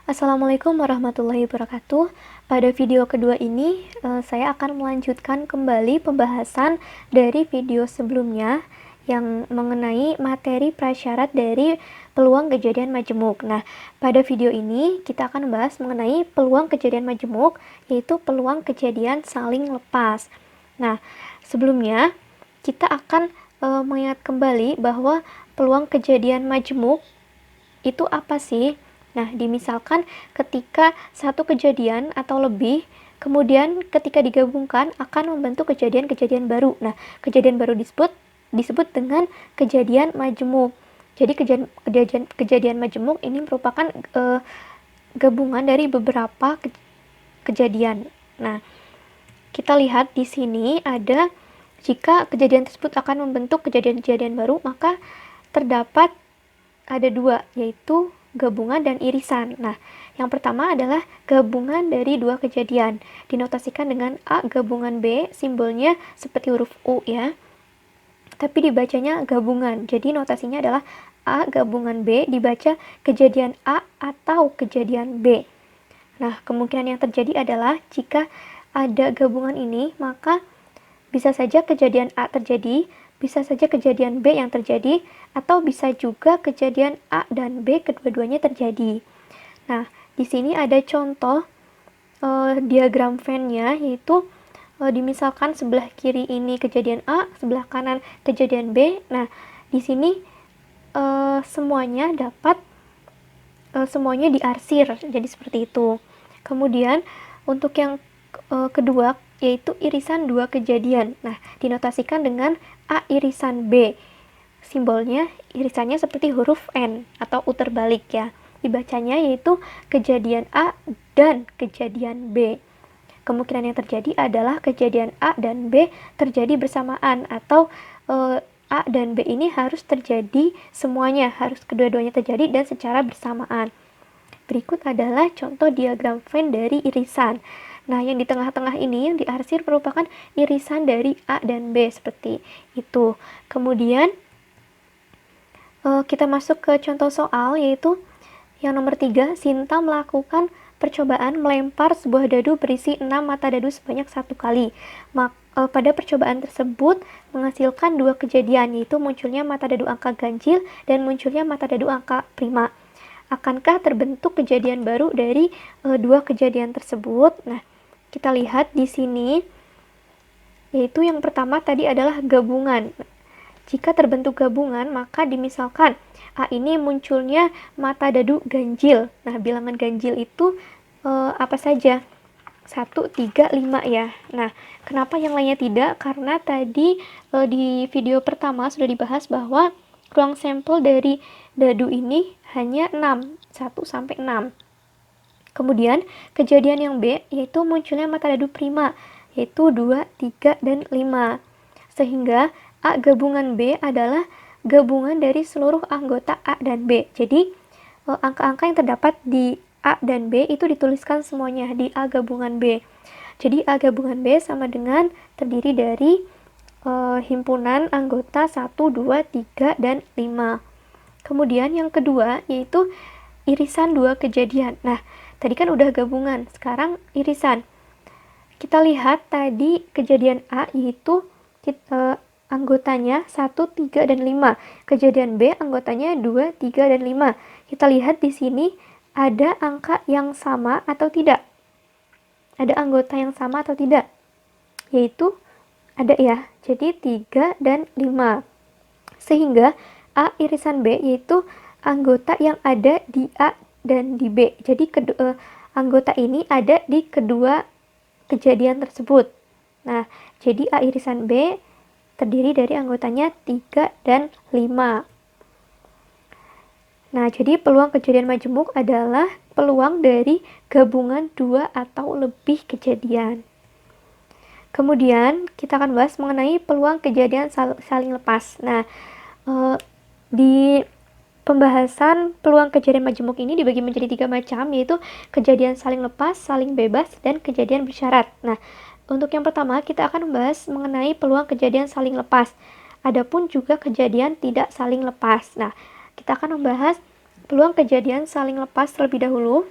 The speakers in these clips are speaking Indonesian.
Assalamualaikum warahmatullahi wabarakatuh. Pada video kedua ini, saya akan melanjutkan kembali pembahasan dari video sebelumnya yang mengenai materi prasyarat dari peluang kejadian majemuk. Nah, pada video ini kita akan membahas mengenai peluang kejadian majemuk, yaitu peluang kejadian saling lepas. Nah, sebelumnya kita akan mengingat kembali bahwa peluang kejadian majemuk itu apa sih? Nah, dimisalkan ketika satu kejadian atau lebih, kemudian ketika digabungkan akan membentuk kejadian-kejadian baru. Nah, kejadian baru disebut dengan kejadian majemuk. Jadi kejadian majemuk ini merupakan gabungan dari beberapa kejadian. Nah, kita lihat di sini ada jika kejadian tersebut akan membentuk kejadian-kejadian baru, maka terdapat ada dua, yaitu gabungan dan irisan. Nah, yang pertama adalah gabungan dari dua kejadian. Dinotasikan dengan A gabungan B, simbolnya seperti huruf U ya. Tapi dibacanya gabungan. Jadi notasinya adalah A gabungan B, dibaca kejadian A atau kejadian B. Nah, kemungkinan yang terjadi adalah jika ada gabungan ini, maka bisa saja kejadian A terjadi, bisa saja kejadian B yang terjadi, atau bisa juga kejadian A dan B kedua-duanya terjadi. Nah, di sini ada contoh diagram Venn-nya, yaitu dimisalkan sebelah kiri ini kejadian A, sebelah kanan kejadian B. Nah, di sini semuanya diarsir, jadi seperti itu. Kemudian untuk yang kedua, yaitu irisan dua kejadian. Nah, dinotasikan dengan A irisan B. Simbolnya, irisannya seperti huruf N atau U terbalik ya. Dibacanya yaitu kejadian A dan kejadian B. Kemungkinan yang terjadi adalah kejadian A dan B terjadi bersamaan, atau A dan B ini harus terjadi semuanya, harus kedua-duanya terjadi dan secara bersamaan. Berikut adalah contoh diagram Venn dari irisan. Nah, yang di tengah-tengah ini yang diarsir merupakan irisan dari A dan B seperti itu. Kemudian kita masuk ke contoh soal, yaitu yang nomor 3, Sinta melakukan percobaan melempar sebuah dadu berisi 6 mata dadu sebanyak 1 kali. Pada percobaan tersebut menghasilkan dua kejadian, yaitu munculnya mata dadu angka ganjil dan munculnya mata dadu angka prima. Akankah terbentuk kejadian baru dari dua kejadian tersebut? Nah, kita lihat di sini, yaitu yang pertama tadi adalah gabungan. Jika terbentuk gabungan, maka dimisalkan A ini munculnya mata dadu ganjil. Nah, bilangan ganjil itu apa saja? 1, 3, 5 ya. Nah, kenapa yang lainnya tidak? Karena tadi di video pertama sudah dibahas bahwa ruang sampel dari dadu ini hanya 6, 1 sampai 6. Kemudian, kejadian yang B, yaitu munculnya mata dadu prima, yaitu 2, 3, dan 5. Sehingga A gabungan B adalah gabungan dari seluruh anggota A dan B. Jadi, angka-angka yang terdapat di A dan B itu dituliskan semuanya di A gabungan B. Jadi, A gabungan B sama dengan terdiri dari himpunan anggota 1, 2, 3, dan 5. Kemudian yang kedua, yaitu irisan dua kejadian. Nah, tadi kan udah gabungan, sekarang irisan. Kita lihat tadi kejadian A yaitu anggotanya 1, 3, dan 5. Kejadian B anggotanya 2, 3, dan 5. Kita lihat di sini ada angka yang sama atau tidak? Ada anggota yang sama atau tidak? Yaitu ada ya. Jadi 3 dan 5. Sehingga A irisan B yaitu anggota yang ada di A dan di B. Jadi anggota ini ada di kedua kejadian tersebut. Nah, jadi A irisan B terdiri dari anggotanya 3 dan 5. Nah, jadi peluang kejadian majemuk adalah peluang dari gabungan 2 atau lebih kejadian. Kemudian, kita akan bahas mengenai peluang kejadian saling lepas. Nah, di pembahasan peluang kejadian majemuk ini dibagi menjadi 3 macam, yaitu kejadian saling lepas, saling bebas, dan kejadian bersyarat. Nah, untuk yang pertama kita akan membahas mengenai peluang kejadian saling lepas. Adapun juga kejadian tidak saling lepas. Nah, kita akan membahas peluang kejadian saling lepas terlebih dahulu.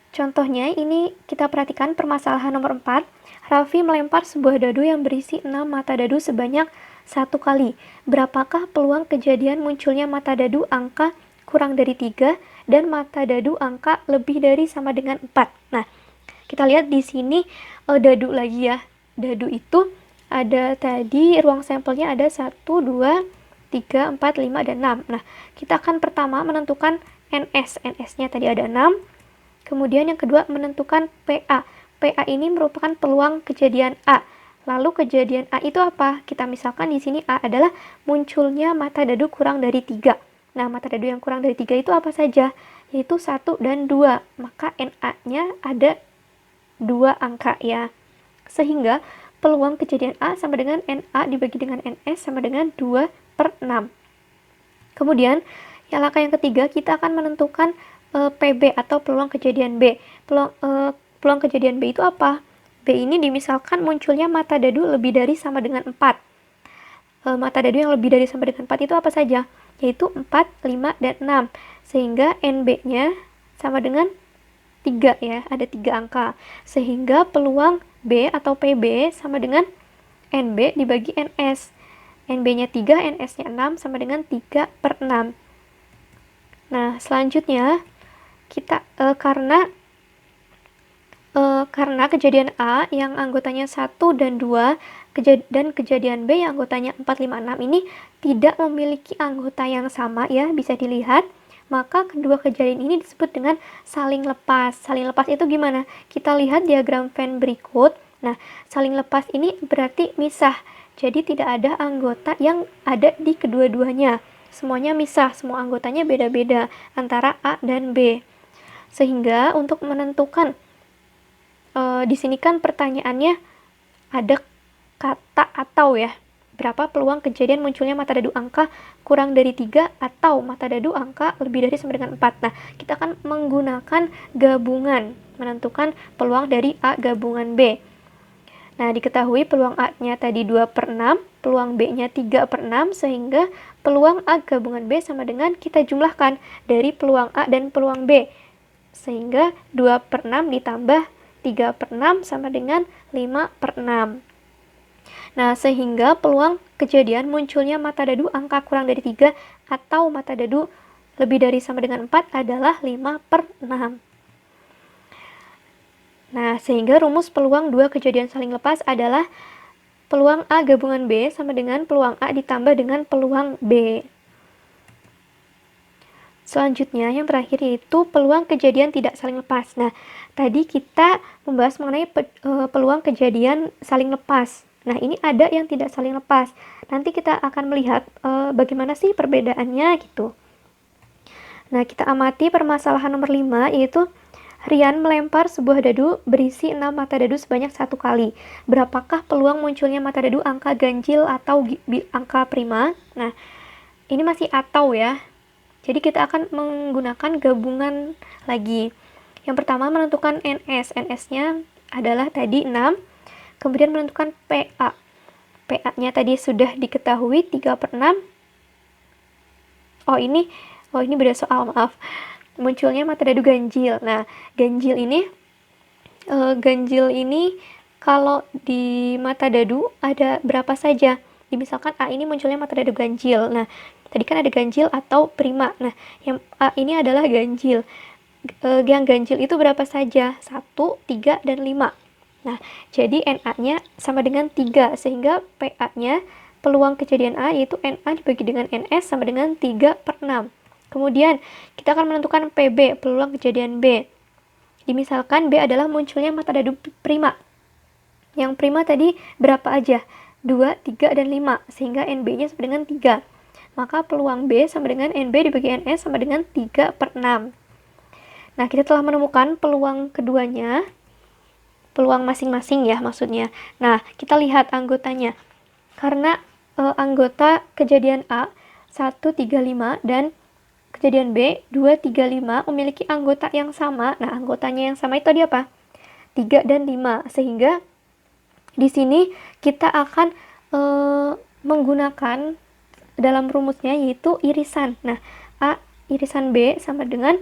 Contohnya ini kita perhatikan permasalahan nomor 4. Raffi melempar sebuah dadu yang berisi 6 mata dadu sebanyak 1 kali. Berapakah peluang kejadian munculnya mata dadu angka kurang dari 3 dan mata dadu angka lebih dari sama dengan 4? Nah, kita lihat di sini dadu lagi ya. Dadu itu ada tadi ruang sampelnya ada 1, 2, 3, 4, 5, dan 6. Nah, kita akan pertama menentukan NS. NS-nya tadi ada 6. Kemudian yang kedua menentukan PA. PA ini merupakan peluang kejadian A. Lalu kejadian A itu apa? Kita misalkan di sini A adalah munculnya mata dadu kurang dari 3. Nah, mata dadu yang kurang dari 3 itu apa saja? Yaitu 1 dan 2. Maka NA-nya ada 2 angka ya. Sehingga peluang kejadian A sama dengan NA dibagi dengan NS sama dengan 2/6. Kemudian, yang langkah yang ketiga, kita akan menentukan PB atau peluang kejadian B. Peluang kejadian B itu apa? B ini dimisalkan munculnya mata dadu lebih dari sama dengan 4. Mata dadu yang lebih dari sama dengan 4 itu apa saja? Yaitu 4, 5, dan 6. Sehingga NB-nya sama dengan 3 ya, ada 3 angka. Sehingga peluang B atau PB sama dengan NB dibagi NS. NB-nya 3, NS-nya 6 sama dengan 3/6. Nah, selanjutnya kita karena kejadian A yang anggotanya 1 dan 2 dan kejadian B yang anggotanya 4, 5, 6 ini tidak memiliki anggota yang sama ya, bisa dilihat. Maka kedua kejadian ini disebut dengan saling lepas. Saling lepas itu gimana? Kita lihat diagram Venn berikut. Nah, saling lepas ini berarti misah. Jadi tidak ada anggota yang ada di kedua-duanya. Semuanya misah, semua anggotanya beda-beda antara A dan B. Sehingga untuk menentukan di sini kan pertanyaannya ada kata atau ya. Berapa peluang kejadian munculnya mata dadu angka kurang dari 3 atau mata dadu angka lebih dari sama dengan 4. Nah, kita akan menggunakan gabungan menentukan peluang dari A gabungan B. Nah, diketahui peluang A-nya tadi 2/6, peluang B-nya 3/6, sehingga peluang A gabungan B sama dengan kita jumlahkan dari peluang A dan peluang B. Sehingga 2/6 ditambah 3/6 sama dengan 5/6. Nah, sehingga peluang kejadian munculnya mata dadu angka kurang dari 3 atau mata dadu lebih dari sama dengan 4 adalah 5/6. Nah, sehingga rumus peluang 2 kejadian saling lepas adalah peluang A gabungan B sama dengan peluang A ditambah dengan peluang B. Selanjutnya, yang terakhir yaitu peluang kejadian tidak saling lepas. Nah, tadi kita membahas mengenai peluang kejadian saling lepas. Nah, ini ada yang tidak saling lepas. Nanti kita akan melihat bagaimana sih perbedaannya gitu. Nah, kita amati permasalahan nomor 5, yaitu Rian melempar sebuah dadu berisi 6 mata dadu sebanyak 1 kali. Berapakah peluang munculnya mata dadu angka ganjil atau angka prima? Nah, ini masih atau ya. Jadi kita akan menggunakan gabungan lagi. Yang pertama menentukan NS. NS-nya adalah tadi 6. Kemudian menentukan PA. PA-nya tadi sudah diketahui 3/6. Oh ini beda soal, maaf. Munculnya mata dadu ganjil. Nah, ganjil ini kalau di mata dadu ada berapa saja? Misalkan A ini munculnya mata dadu ganjil. Nah, tadi kan ada ganjil atau prima. Nah, yang A ini adalah ganjil. Yang ganjil itu berapa saja? 1, 3, dan 5. Nah, jadi NA-nya sama dengan 3. Sehingga PA-nya, peluang kejadian A, yaitu NA dibagi dengan NS sama dengan 3/6. Kemudian, kita akan menentukan PB, peluang kejadian B. Misalkan B adalah munculnya mata dadu prima. Yang prima tadi berapa aja? 2, 3, dan 5. Sehingga NB-nya sama dengan 3. Maka peluang B sama dengan NB dibagi NS sama dengan 3/6. Nah, kita telah menemukan peluang keduanya. Peluang masing-masing ya maksudnya. Nah, kita lihat anggotanya. Karena anggota kejadian A 135 dan kejadian B 235 memiliki anggota yang sama. Nah, anggotanya yang sama itu tadi apa? 3 dan 5. Sehingga di sini kita akan menggunakan dalam rumusnya yaitu irisan. Nah, A irisan B sama dengan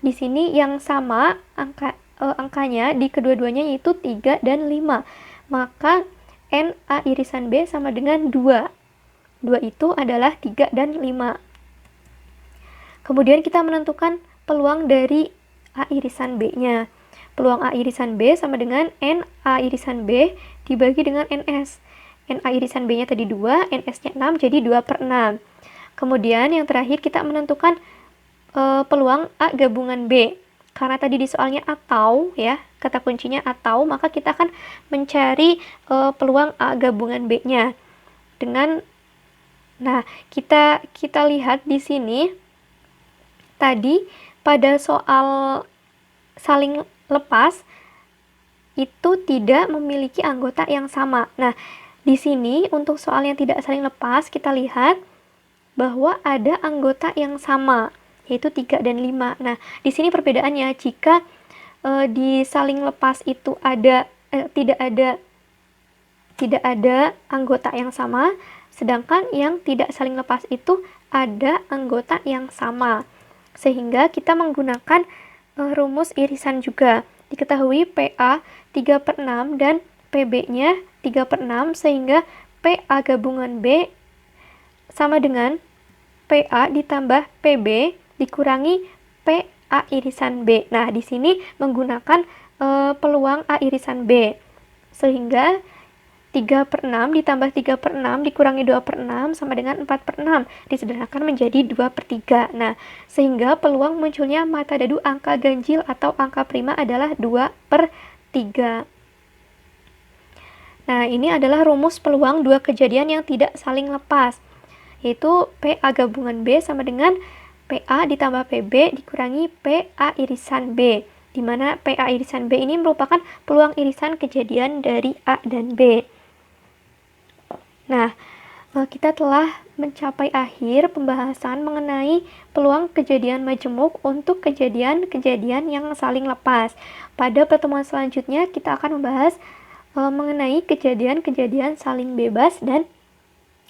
di sini yang sama angka angkanya di kedua-duanya yaitu 3 dan 5. Maka N A irisan B sama dengan 2. 2 itu adalah 3 dan 5. Kemudian kita menentukan peluang dari A irisan B-nya. Peluang A irisan B sama dengan N A irisan B dibagi dengan NS. N A irisan B-nya tadi 2, NS-nya 6, jadi 2/6. Kemudian yang terakhir kita menentukan peluang A gabungan B. Karena tadi di soalnya atau ya, kata kuncinya atau, maka kita akan mencari peluang A gabungan B-nya. Nah, kita lihat di sini tadi pada soal saling lepas itu tidak memiliki anggota yang sama. Nah, di sini untuk soal yang tidak saling lepas kita lihat bahwa ada anggota yang sama, yaitu 3 dan 5. Nah, di sini perbedaannya jika di saling lepas itu tidak ada anggota yang sama, sedangkan yang tidak saling lepas itu ada anggota yang sama. Sehingga kita menggunakan rumus irisan juga. Diketahui PA 3/6 dan PB-nya 3/6, sehingga PA gabungan B sama dengan PA ditambah PB dikurangi PA irisan B. Nah, di sini menggunakan peluang A irisan B. Sehingga 3/6 ditambah 3/6 dikurangi 2/6 sama dengan 4/6. Disederhanakan menjadi 2/3. Nah, sehingga peluang munculnya mata dadu angka ganjil atau angka prima adalah 2/3. Nah, ini adalah rumus peluang dua kejadian yang tidak saling lepas, yaitu PA gabungan B sama dengan PA ditambah PB dikurangi PA irisan B, di mana PA irisan B ini merupakan peluang irisan kejadian dari A dan B. Nah, kita telah mencapai akhir pembahasan mengenai peluang kejadian majemuk untuk kejadian-kejadian yang saling lepas. Pada pertemuan selanjutnya kita akan membahas mengenai kejadian-kejadian saling bebas, dan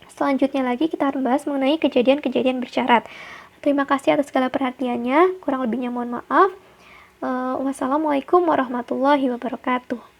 selanjutnya lagi kita akan membahas mengenai kejadian-kejadian bersyarat. Terima kasih atas segala perhatiannya, kurang lebihnya mohon maaf. Wassalamualaikum warahmatullahi wabarakatuh.